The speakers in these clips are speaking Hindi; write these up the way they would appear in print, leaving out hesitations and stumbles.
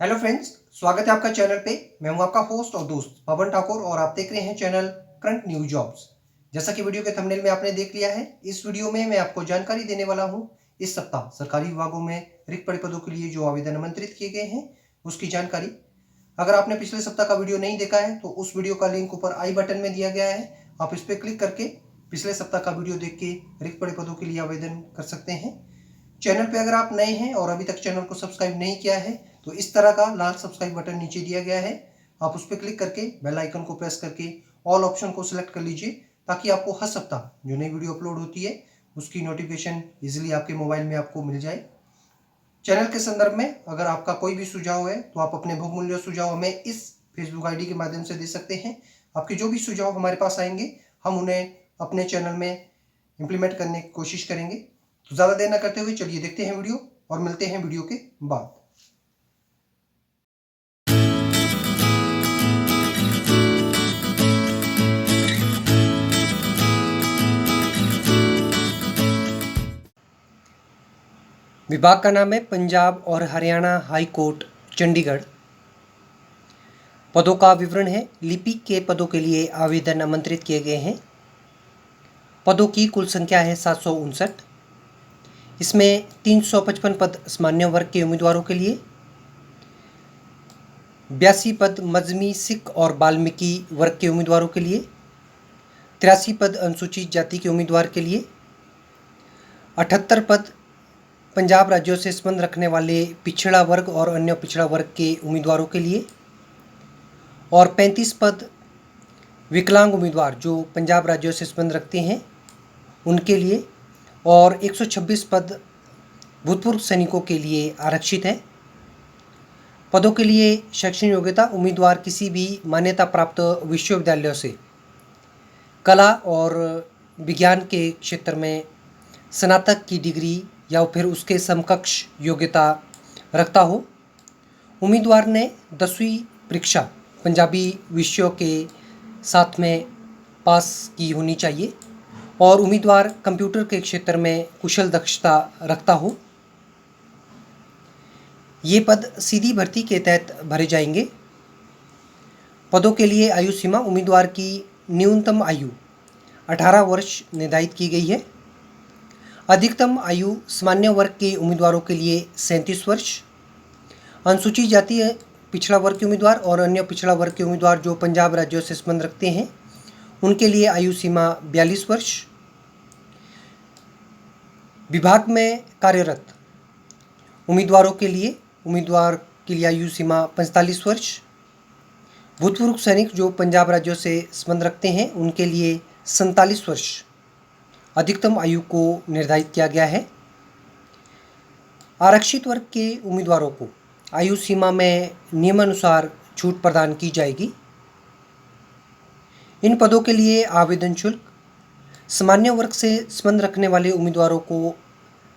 हेलो फ्रेंड्स, स्वागत है आपका चैनल पे। मैं हूं आपका होस्ट और दोस्त पवन ठाकुर और आप देख रहे हैं चैनल करंट न्यू जॉब्स। जैसा कि वीडियो के थंबनेल में आपने देख लिया है, इस वीडियो में मैं आपको जानकारी देने वाला हूं इस सप्ताह सरकारी विभागों में रिक्त पड़े पदों के लिए जो आवेदन आमंत्रित किए गए हैं उसकी जानकारी। अगर आपने पिछले सप्ताह का वीडियो नहीं देखा है तो उस वीडियो का लिंक ऊपर आई बटन में दिया गया है, आप इस पर क्लिक करके पिछले सप्ताह का वीडियो देख के रिक्त पड़े पदों के लिए आवेदन कर सकते हैं। चैनल पे अगर आप नए हैं और अभी तक चैनल को सब्सक्राइब नहीं किया है तो इस तरह का लाल सब्सक्राइब बटन नीचे दिया गया है, आप उस पर क्लिक करके बेल आइकन को प्रेस करके ऑल ऑप्शन को सिलेक्ट कर लीजिए ताकि आपको हर सप्ताह जो नई वीडियो अपलोड होती है उसकी नोटिफिकेशन इजीली आपके मोबाइल में आपको मिल जाए। चैनल के संदर्भ में अगर आपका कोई भी सुझाव है तो आप अपने बहुमूल्य सुझाव हमें इस फेसबुक आईडी के माध्यम से दे सकते हैं। आपके जो भी सुझाव हमारे पास आएंगे हम उन्हें अपने चैनल में इम्प्लीमेंट करने की कोशिश करेंगे। तो ज़्यादा देर न करते हुए चलिए देखते हैं वीडियो और मिलते हैं वीडियो के बाद। विभाग का नाम है पंजाब और हरियाणा हाई कोर्ट चंडीगढ़। पदों का विवरण है। लिपिक के पदों के लिए आवेदन आमंत्रित किए गए हैं। पदों की कुल संख्या है 759। इसमें 355 पद सामान्य वर्ग के उम्मीदवारों के लिए, 82 पद मजमी सिख और वाल्मीकि वर्ग के उम्मीदवारों के लिए, 83 पद अनुसूचित जाति के उम्मीदवार के लिए, 78 पद पंजाब राज्यों से संबंध रखने वाले पिछड़ा वर्ग और अन्य पिछड़ा वर्ग के उम्मीदवारों के लिए, और 35 पद विकलांग उम्मीदवार जो पंजाब राज्यों से संबंध रखते हैं उनके लिए, और 126 पद भूतपूर्व सैनिकों के लिए आरक्षित है। पदों के लिए शैक्षणिक योग्यता उम्मीदवार किसी भी मान्यता प्राप्त विश्वविद्यालयों से कला और विज्ञान के क्षेत्र में स्नातक की डिग्री या फिर उसके समकक्ष योग्यता रखता हो। उम्मीदवार ने 10वीं परीक्षा पंजाबी विषयों के साथ में पास की होनी चाहिए और उम्मीदवार कंप्यूटर के क्षेत्र में कुशल दक्षता रखता हो। ये पद सीधी भर्ती के तहत भरे जाएंगे। पदों के लिए आयु सीमा उम्मीदवार की न्यूनतम आयु 18 वर्ष निर्धारित की गई है। अधिकतम आयु सामान्य वर्ग के उम्मीदवारों के लिए 37 वर्ष, अनुसूचित जाति पिछड़ा वर्ग के उम्मीदवार और अन्य पिछड़ा वर्ग के उम्मीदवार जो पंजाब राज्यों से संबंध रखते हैं उनके लिए आयु सीमा 42 वर्ष। विभाग में कार्यरत उम्मीदवारों के लिए आयु सीमा 45 वर्ष। भूतपूर्व सैनिक जो पंजाब राज्यों से संबंध रखते हैं उनके लिए 47 वर्ष अधिकतम आयु को निर्धारित किया गया है। आरक्षित वर्ग के उम्मीदवारों को आयु सीमा में नियमानुसार छूट प्रदान की जाएगी। इन पदों के लिए आवेदन शुल्क सामान्य वर्ग से संबंध रखने वाले उम्मीदवारों को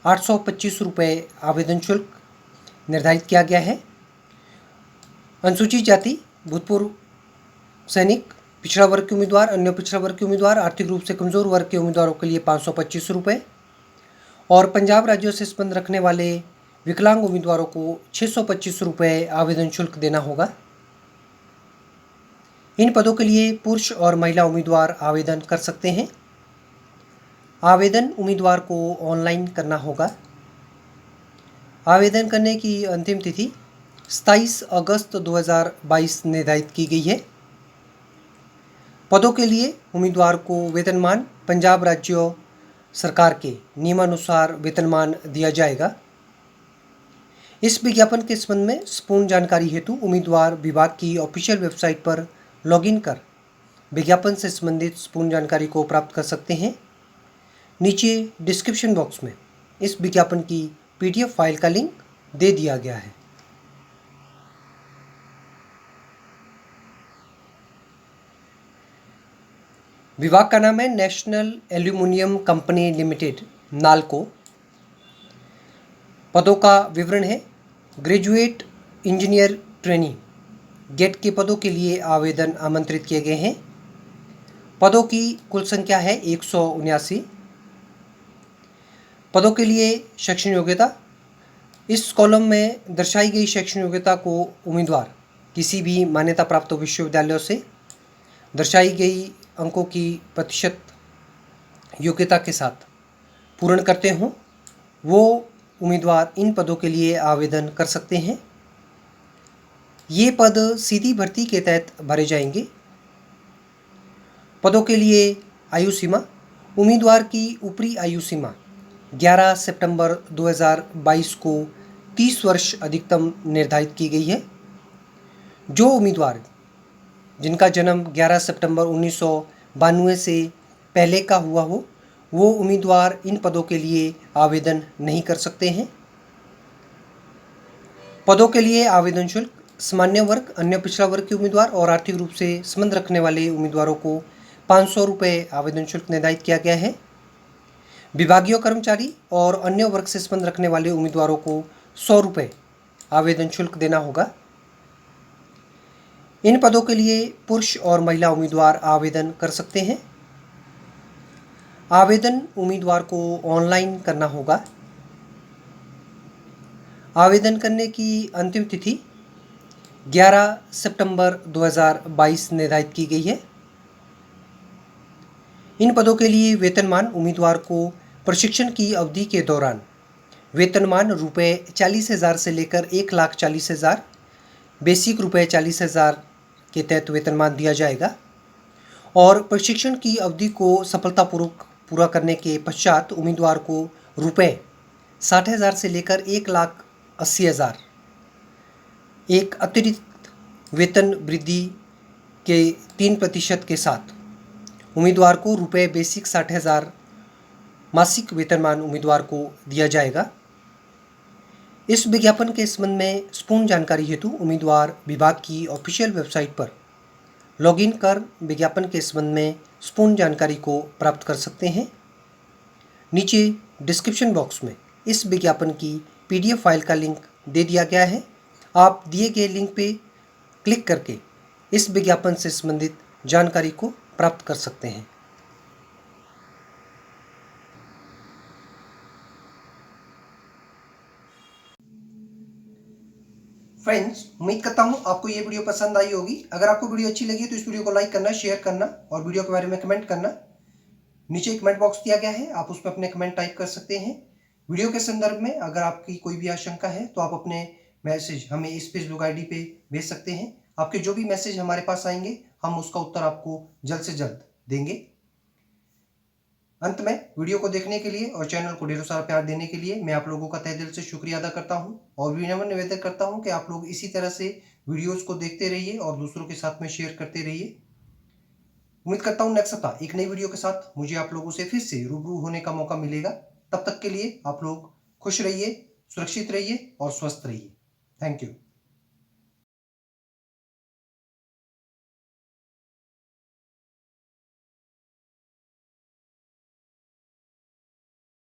825 रुपये आवेदन शुल्क निर्धारित किया गया है। अनुसूचित जाति, भूतपूर्व सैनिक, पिछड़ा वर्ग के उम्मीदवार, अन्य पिछड़ा वर्ग के उम्मीदवार, आर्थिक रूप से कमज़ोर वर्ग के उम्मीदवारों के लिए 525 रुपये और पंजाब राज्यों से संबंध रखने वाले विकलांग उम्मीदवारों को 625 रुपये आवेदन शुल्क देना होगा। इन पदों के लिए पुरुष और महिला उम्मीदवार आवेदन कर सकते हैं। आवेदन उम्मीदवार को ऑनलाइन करना होगा। आवेदन करने की अंतिम तिथि 27 अगस्त 2022 निर्धारित की गई है। पदों के लिए उम्मीदवार को वेतनमान पंजाब राज्य सरकार के नियमानुसार वेतनमान दिया जाएगा। इस विज्ञापन के संबंध में संपूर्ण जानकारी हेतु उम्मीदवार विभाग की ऑफिशियल वेबसाइट पर लॉगिन कर विज्ञापन से संबंधित संपूर्ण जानकारी को प्राप्त कर सकते हैं। नीचे डिस्क्रिप्शन बॉक्स में इस विज्ञापन की PDF फाइल का लिंक दे दिया गया है। विभाग का नाम है national aluminium company limited NALCO. पदों का विवरण है। ग्रेजुएट इंजीनियर ट्रेनी गेट के पदों के लिए आवेदन आमंत्रित किए गए हैं। पदों की कुल संख्या है 179। पदों के लिए शैक्षणिक योग्यता इस कॉलम में दर्शाई गई शैक्षणिक योग्यता को उम्मीदवार किसी भी मान्यता प्राप्त विश्वविद्यालयों से दर्शाई गई अंकों की प्रतिशत योग्यता के साथ पूर्ण करते हों, वो उम्मीदवार इन पदों के लिए आवेदन कर सकते हैं। ये पद सीधी भर्ती के तहत भरे जाएंगे। पदों के लिए आयु सीमा, उम्मीदवार की ऊपरी आयु सीमा 11 सितंबर 2022 को 30 वर्ष अधिकतम निर्धारित की गई है। जो उम्मीदवार जिनका जन्म 11 सितंबर 1992 से पहले का हुआ हो, वो उम्मीदवार इन पदों के लिए आवेदन नहीं कर सकते हैं। पदों के लिए आवेदन शुल्क सामान्य वर्ग, अन्य पिछड़ा वर्ग के उम्मीदवार और आर्थिक रूप से संबंध रखने वाले उम्मीदवारों को 500 रुपये आवेदन शुल्क निर्धारित किया गया है। विभागीय कर्मचारी और अन्य वर्ग से संबंध रखने वाले उम्मीदवारों को 100 रुपये आवेदन शुल्क देना होगा। इन पदों के लिए पुरुष और महिला उम्मीदवार आवेदन कर सकते हैं। आवेदन उम्मीदवार को ऑनलाइन करना होगा। आवेदन करने की अंतिम तिथि 11 सितंबर 2022 निर्धारित की गई है। इन पदों के लिए वेतनमान उम्मीदवार को प्रशिक्षण की अवधि के दौरान वेतनमान रुपये 40,000 से लेकर 1,40,000, बेसिक रुपये 40,000 के तहत वेतनमान दिया जाएगा और प्रशिक्षण की अवधि को सफलतापूर्वक पूरा करने के पश्चात उम्मीदवार को रुपये 60,000 से लेकर 1,80,000 एक अतिरिक्त वेतन वृद्धि के 3% के साथ उम्मीदवार को रुपये बेसिक 60,000 मासिक वेतनमान उम्मीदवार को दिया जाएगा। इस विज्ञापन के संबंध में संपूर्ण जानकारी हेतु उम्मीदवार विभाग की ऑफिशियल वेबसाइट पर लॉगिन कर विज्ञापन के संबंध में संपूर्ण जानकारी को प्राप्त कर सकते हैं। नीचे डिस्क्रिप्शन बॉक्स में इस विज्ञापन की PDF फाइल का लिंक दे दिया गया है। आप दिए गए लिंक पे क्लिक करके इस विज्ञापन से संबंधित जानकारी को प्राप्त कर सकते हैं। फ्रेंड्स, उम्मीद करता हूं आपको ये वीडियो पसंद आई होगी। अगर आपको वीडियो अच्छी लगी तो इस वीडियो को लाइक करना, शेयर करना और वीडियो के बारे में कमेंट करना। नीचे कमेंट बॉक्स दिया गया है, आप उसमें अपने कमेंट टाइप कर सकते हैं। वीडियो के संदर्भ में अगर आपकी कोई भी आशंका है तो आप अपने मैसेज हमें इस फेसबुक ID पे भेज सकते हैं। आपके जो भी मैसेज हमारे पास आएंगे हम उसका उत्तर आपको जल्द से जल्द देंगे। अंत में वीडियो को देखने के लिए और चैनल को ढेरों सारा प्यार देने के लिए मैं आप लोगों का तहे दिल से शुक्रिया अदा करता हूं और विनम्र निवेदन करता हूं कि आप लोग इसी तरह से वीडियोस को देखते रहिए और दूसरों के साथ में शेयर करते रहिए। उम्मीद करता हूं नेक्स्ट सप्ताह एक नई वीडियो के साथ मुझे आप लोगों से फिर से रूबरू होने का मौका मिलेगा। तब तक के लिए आप लोग खुश रहिए, सुरक्षित रहिए और स्वस्थ रहिए। Thank you.